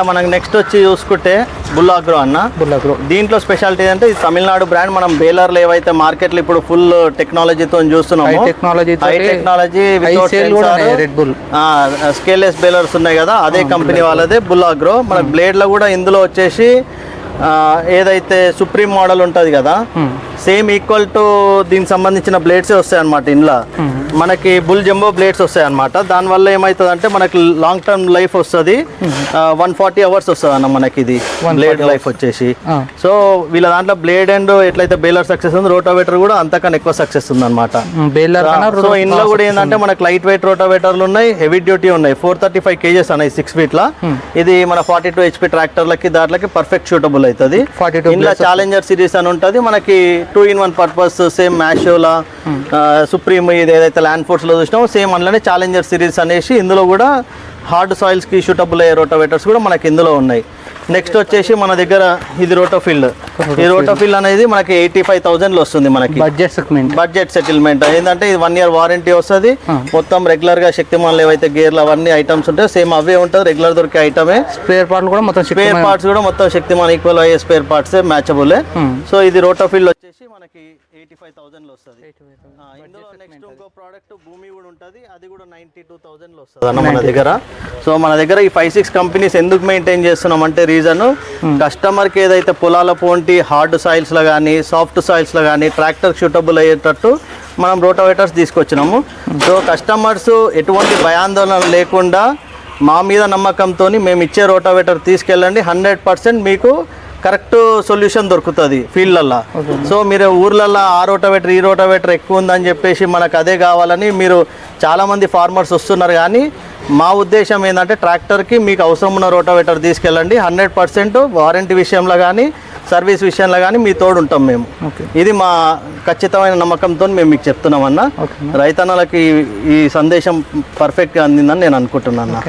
మనకు నెక్స్ట్ వచ్చి చూసుకుంటే బుల్లాగ్రో అన్న. బుల్లాగ్రో దీంట్లో స్పెషాలిటీ అంటే ఇది తమిళనాడు బ్రాండ్. మనం బేలర్లు ఏవైతే మార్కెట్లో ఇప్పుడు ఫుల్ టెక్నాలజీతో చూస్తున్నాము, హై టెక్నాలజీ స్కేల్లెస్ బేలర్స్ ఉన్నాయి కదా, అదే కంపెనీ వాళ్ళదే బుల్లాగ్రో. మన బ్లేడ్లో కూడా ఇందులో వచ్చేసి ఏదైతే సుప్రీం మోడల్ ఉంటుంది కదా, సేమ్ ఈక్వల్ టు దీనికి సంబంధించిన బ్లేడ్సే వస్తాయి అనమాట. ఇంట్లో మనకి బుల్ జంబో బ్లేడ్స్ వస్తాయి అనమాట. దానివల్ల ఏమవుతుంది అంటే మనకి లాంగ్ టర్మ్ లైఫ్ వస్తుంది. 140 hours వస్తుంది అన్న మనకి ఇది బ్లేడ్ లైఫ్ వచ్చేసి. సో వీళ్ళ దాంట్లో బ్లేడ్ అండ్ ఎట్లయితే బేలర్ సక్సెస్ ఉంది, రోటోవేటర్ కూడా అంతకన్నా ఎక్కువ సక్సెస్ ఉంది అనమాట. సో ఇందులో కూడా ఏంటంటే మనకి లైట్ వెయిట్ రోటోవేటర్లు ఉన్నాయి, హెవీ డ్యూటీ ఉన్నాయి. 435 kgs అన్నాయి 6 feet లా. ఇది మన 42 HP ట్రాక్టర్లకి దాంట్లకి పర్ఫెక్ట్ సూటబుల్ అవుతుంది. ఇందులో ఛాలెంజర్ సిరీస్ అని ఉంటుంది మనకి, 2-in-1 పర్పస్. సేమ్ మ్యాషోలా సుప్రీం ఇది ఏదైతే ల్యాండ్ ఫోర్స్లో చూసినామో సేమ్ అందులోనే ఛాలెంజర్ సిరీస్ అనేసి ఇందులో కూడా హార్డ్ సాయిల్స్కి షూటబుల్ అయ్యే రోటోవేటర్స్ కూడా మనకి ఇందులో ఉన్నాయి. నెక్స్ట్ వచ్చేసి మన దగ్గర ఇది రోటోఫీల్డ్. ఈ రోటోఫీల్డ్ అనేది మనకి 85,000లో వస్తుంది మనకి. బడ్జెట్ సెటిల్మెంట్ ఏంటంటే ఇది 1 year వారంటీ వస్తుంది. మొత్తం రెగ్యులర్ గా శక్తిమాన్లు ఏవైతే గేర్లు అవన్నీ ఐటమ్స్ ఉంటాయి సేమ్ అవే ఉంటుంది, రెగ్యులర్ దొరికే ఐటమే. స్పేర్ పార్ట్స్ కూడా మొత్తం శక్తిమాన్ ఈక్వల్ అయ్యే స్పేర్ పార్ట్స్ మ్యాచబుల్. సో ఇది రోటోఫీల్డ్ వచ్చేసి మనకి 85,000లో వస్తుంది. ఇందులో నెక్స్ట్ ఇంకో ప్రోడక్ట్ భూమి కూడా ఉంటుంది, అది కూడా 92,000లో వస్తుంది అన్న మన దగ్గర. సో మన దగ్గర ఈ 5-6 కంపెనీస్ ఎందుకు మెయింటైన్ చేస్తున్నాం అంటే రీజన్, కస్టమర్కి ఏదైతే పొలాల పోంటి హార్డ్ సాయిల్స్లో కానీ సాఫ్ట్ సాయిల్స్లో కానీ ట్రాక్టర్ షూటబుల్ అయ్యేటట్టు మనం రోటోవేటర్స్ తీసుకొచ్చినాము. సో కస్టమర్స్ ఎటువంటి భయాందోళన లేకుండా మా మీద నమ్మకంతో మేము ఇచ్చే రోటోవేటర్ తీసుకెళ్ళండి, 100% మీకు కరెక్ట్ సొల్యూషన్ దొరుకుతుంది ఫీల్డ్లల్లో. సో మీరు ఊర్లల్లో ఆ రోటోవేటర్ ఈ రోటోవేటర్ ఎక్కువ ఉందని చెప్పేసి మనకు అదే కావాలని మీరు చాలామంది ఫార్మర్స్ వస్తున్నారు. కానీ మా ఉద్దేశం ఏంటంటే ట్రాక్టర్కి మీకు అవసరం ఉన్న రోటోవేటర్ తీసుకెళ్ళండి, 100% వారంటీ విషయంలో కానీ సర్వీస్ విషయంలో కానీ మీ తోడు ఉంటాం మేము. ఇది మా ఖచ్చితమైన నమ్మకంతో మేము మీకు చెప్తున్నామన్నా. రైతన్నలకి ఈ సందేశం పర్ఫెక్ట్గా అందిందని నేను అనుకుంటున్నాను.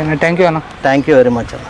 థ్యాంక్ యూ వెరీ మచ్ అన్న.